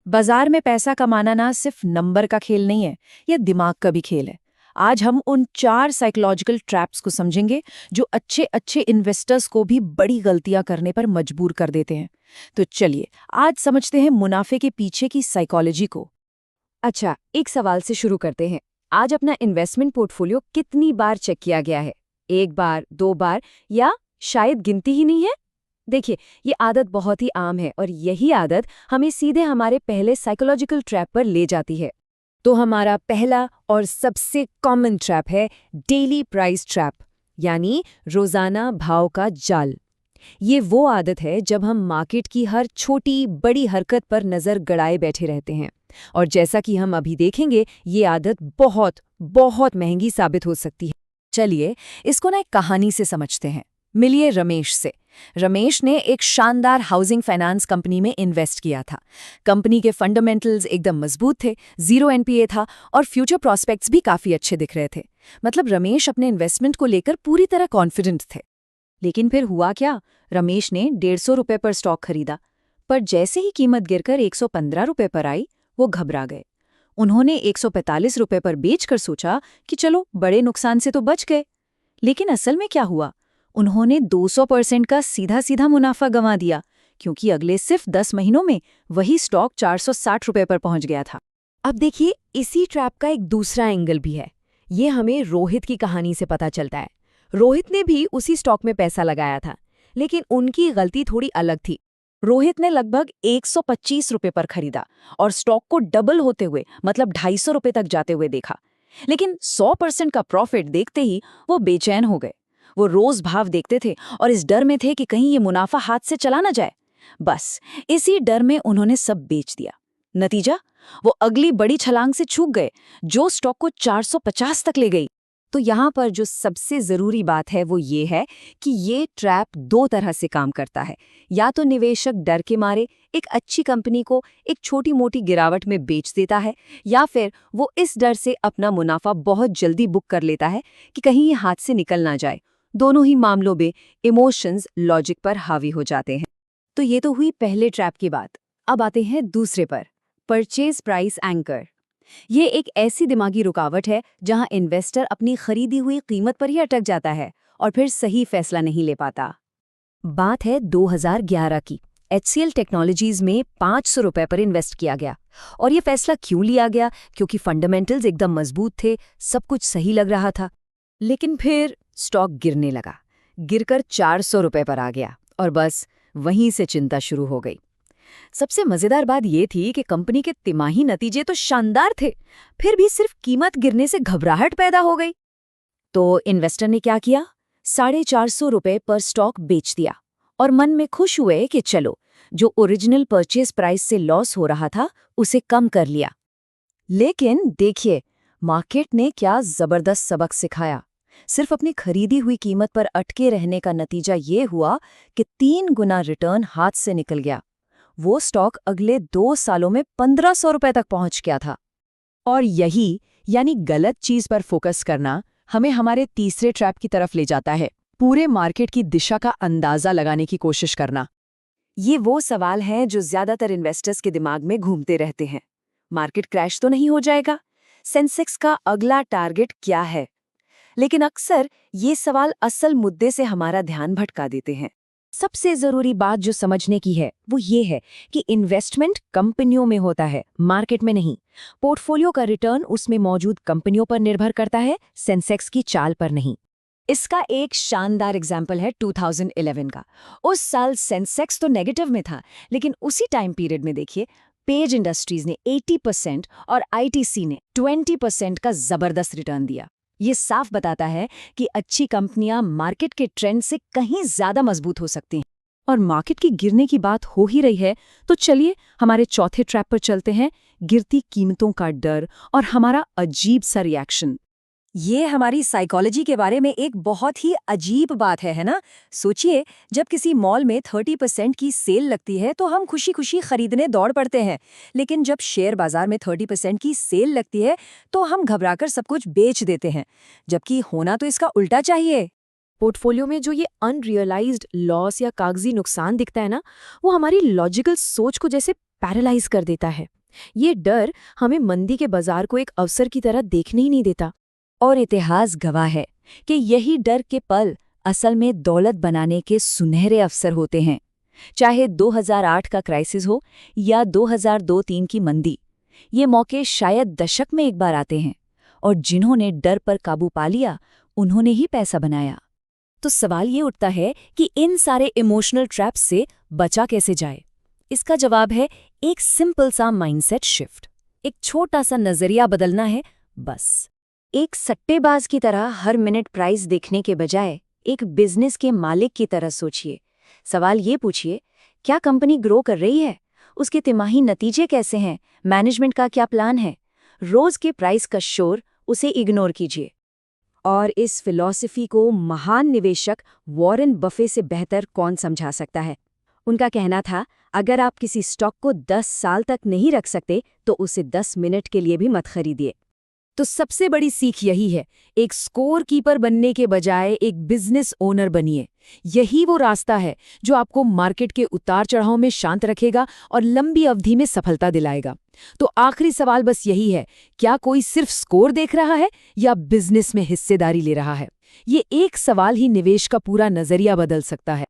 बाजार में पैसा कमाना ना सिर्फ नंबर का खेल नहीं है, यह दिमाग का भी खेल है। आज हम उन 4 साइकोलॉजिकल ट्रैप्स को समझेंगे जो अच्छे अच्छे इन्वेस्टर्स को भी बड़ी गलतियां करने पर मजबूर कर देते हैं। तो चलिए आज समझते हैं मुनाफे के पीछे की साइकोलॉजी को। अच्छा, एक सवाल से शुरू करते हैं। आज अपना इन्वेस्टमेंट पोर्टफोलियो कितनी बार चेक किया गया है? 1 बार, 2 बार या शायद गिनती ही नहीं है? देखिए, ये आदत बहुत ही आम है और यही आदत हमें सीधे हमारे पहले साइकोलॉजिकल ट्रैप पर ले जाती है। तो हमारा पहला और सबसे कॉमन ट्रैप है डेली प्राइस ट्रैप, यानी रोजाना भाव का जाल। ये वो आदत है जब हम मार्केट की हर छोटी बड़ी हरकत पर नजर गड़ाए बैठे रहते हैं। और जैसा कि हम अभी देखेंगे, ये आदत बहुत बहुत महंगी साबित हो सकती है। चलिए इसको ना एक कहानी से समझते हैं। मिलिए रमेश से। रमेश ने एक शानदार हाउसिंग फाइनेंस कंपनी में इन्वेस्ट किया था। कंपनी के फंडामेंटल्स एकदम मजबूत थे, 0 एनपीए था और फ्यूचर प्रॉस्पेक्ट्स भी काफी अच्छे दिख रहे थे। मतलब रमेश अपने इन्वेस्टमेंट को लेकर पूरी तरह कॉन्फिडेंट थे। लेकिन फिर हुआ क्या? रमेश ने 150 रुपए पर स्टॉक खरीदा, पर जैसे ही कीमत गिरकर 115 रुपए पर आई, वो घबरा गए। उन्होंने 145 रुपए पर बेचकर सोचा कि चलो बड़े नुकसान से तो बच गए। लेकिन असल में क्या हुआ? उन्होंने 200% का सीधा सीधा मुनाफा गंवा दिया, क्योंकि अगले सिर्फ 10 महीनों में वही स्टॉक 460 रुपए पर पहुंच गया था। अब देखिए, इसी ट्रैप का एक दूसरा एंगल भी है। ये हमें रोहित की कहानी से पता चलता है। रोहित ने भी उसी स्टॉक में पैसा लगाया था, लेकिन उनकी गलती थोड़ी अलग थी। रोहित ने लगभग 125 रुपए पर खरीदा और स्टॉक को डबल होते हुए, मतलब 250 रुपए तक जाते हुए देखा। लेकिन 100% का प्रॉफिट देखते ही वो बेचैन हो गए। वो रोज भाव देखते थे और इस डर में थे कि कहीं ये मुनाफा हाथ से चला ना जाए। बस इसी डर में उन्होंने सब बेच दिया। नतीजा, वो अगली बड़ी छलांग से चूक गए, जो स्टॉक को 450 तक ले गई। तो यहाँ पर जो सबसे ज़रूरी बात है वो ये है कि ये ट्रैप 2 तरह से काम करता है। या तो निवेशक डर के मारे एक अच्छी कंपनी को एक छोटी मोटी गिरावट में बेच देता है, या फिर वो इस डर से अपना मुनाफा बहुत जल्दी बुक कर लेता है कि कहीं ये हाथ से निकल ना जाए। दोनों ही मामलों में इमोशंस लॉजिक पर हावी हो जाते हैं। तो ये तो हुई पहले ट्रैप की बात। अब आते हैं दूसरे पर, परचेज प्राइस एंकर। ये एक ऐसी दिमागी रुकावट है जहां इन्वेस्टर अपनी खरीदी हुई कीमत पर ही अटक जाता है और फिर सही फैसला नहीं ले पाता। बात है 2011 की। HCL टेक्नोलॉजीज में 500 रुपए पर इन्वेस्ट किया गया। और ये फैसला क्यों लिया गया? क्योंकि फंडामेंटल्स एकदम मजबूत थे, सब कुछ सही लग रहा था। लेकिन फिर स्टॉक गिरने लगा, गिरकर 400 रुपए पर आ गया और बस वहीं से चिंता शुरू हो गई। सबसे मजेदार बात यह थी कि कंपनी के तिमाही नतीजे तो शानदार थे, फिर भी सिर्फ कीमत गिरने से घबराहट पैदा हो गई। तो इन्वेस्टर ने क्या किया? 450 रुपए पर स्टॉक बेच दिया और मन में खुश हुए कि चलो, जो ओरिजिनल परचेज प्राइस से लॉस हो रहा था उसे कम कर लिया। लेकिन देखिए, मार्केट ने क्या जबरदस्त सबक सिखाया। सिर्फ अपनी खरीदी हुई कीमत पर अटके रहने का नतीजा ये हुआ कि 3 गुना रिटर्न हाथ से निकल गया। वो स्टॉक अगले 2 सालों में 1500 रुपए तक पहुंच गया था। और यही, यानी गलत चीज पर फोकस करना, हमें हमारे तीसरे ट्रैप की तरफ ले जाता है, पूरे मार्केट की दिशा का अंदाजा लगाने की कोशिश करना। ये वो सवाल हैं जो ज्यादातर इन्वेस्टर्स के दिमाग में घूमते रहते हैं। मार्केट क्रैश तो नहीं हो जाएगा? सेंसेक्स का अगला टारगेट क्या है? लेकिन अक्सर ये सवाल असल मुद्दे से हमारा ध्यान भटका देते हैं। सबसे जरूरी बात जो समझने की है वो ये है कि इन्वेस्टमेंट कंपनियों में होता है, मार्केट में नहीं। पोर्टफोलियो का रिटर्न उसमें मौजूद कंपनियों पर निर्भर करता है, सेंसेक्स की चाल पर नहीं। इसका एक शानदार एग्जाम्पल है 2011 का। उस साल सेंसेक्स तो नेगेटिव में था, लेकिन उसी टाइम पीरियड में देखिए, पेज इंडस्ट्रीज ने 80% और आईटीसी ने 20% का जबरदस्त रिटर्न दिया। ये साफ बताता है कि अच्छी कंपनियां मार्केट के ट्रेंड से कहीं ज्यादा मजबूत हो सकती हैं। और मार्केट की गिरने की बात हो ही रही है, तो चलिए हमारे चौथे ट्रैप पर चलते हैं, गिरती कीमतों का डर और हमारा अजीब सा रिएक्शन। ये हमारी साइकोलॉजी के बारे में एक बहुत ही अजीब बात है ना? सोचिए, जब किसी मॉल में 30% की सेल लगती है तो हम खुशी खुशी खरीदने दौड़ पड़ते हैं। लेकिन जब शेयर बाजार में 30% की सेल लगती है तो हम घबराकर सब कुछ बेच देते हैं, जबकि होना तो इसका उल्टा चाहिए। पोर्टफोलियो में जो ये अनरियलाइज्ड लॉस या कागजी नुकसान दिखता है ना, वो हमारी लॉजिकल सोच को जैसे पैरालाइज कर देता है। ये डर हमें मंदी के बाजार को एक अवसर की तरह देखने ही नहीं देता। और इतिहास गवाह है कि यही डर के पल असल में दौलत बनाने के सुनहरे अवसर होते हैं। चाहे 2008 का क्राइसिस हो या 2002-3 की मंदी, ये मौके शायद दशक में एक बार आते हैं, और जिन्होंने डर पर काबू पा लिया उन्होंने ही पैसा बनाया। तो सवाल ये उठता है कि इन सारे इमोशनल ट्रैप्स से बचा कैसे जाए। इसका जवाब है एक सिंपल सा माइंडसेट शिफ्ट। एक छोटा सा नजरिया बदलना है बस। एक सट्टेबाज की तरह हर मिनट प्राइस देखने के बजाय एक बिजनेस के मालिक की तरह सोचिए। सवाल ये पूछिए, क्या कंपनी ग्रो कर रही है? उसके तिमाही नतीजे कैसे हैं? मैनेजमेंट का क्या प्लान है? रोज के प्राइस का शोर, उसे इग्नोर कीजिए। और इस फिलॉसफी को महान निवेशक वॉरेन बफे से बेहतर कौन समझा सकता है। उनका कहना था, अगर आप किसी स्टॉक को 10 साल तक नहीं रख सकते तो उसे 10 मिनट के लिए भी मत खरीदिए। तो सबसे बड़ी सीख यही है, एक स्कोर कीपर बनने के बजाय एक बिजनेस ओनर बनिए। यही वो रास्ता है जो आपको मार्केट के उतार चढ़ाव में शांत रखेगा और लंबी अवधि में सफलता दिलाएगा। तो आखिरी सवाल बस यही है, क्या कोई सिर्फ स्कोर देख रहा है या बिजनेस में हिस्सेदारी ले रहा है? ये एक सवाल ही निवेश का पूरा नजरिया बदल सकता है।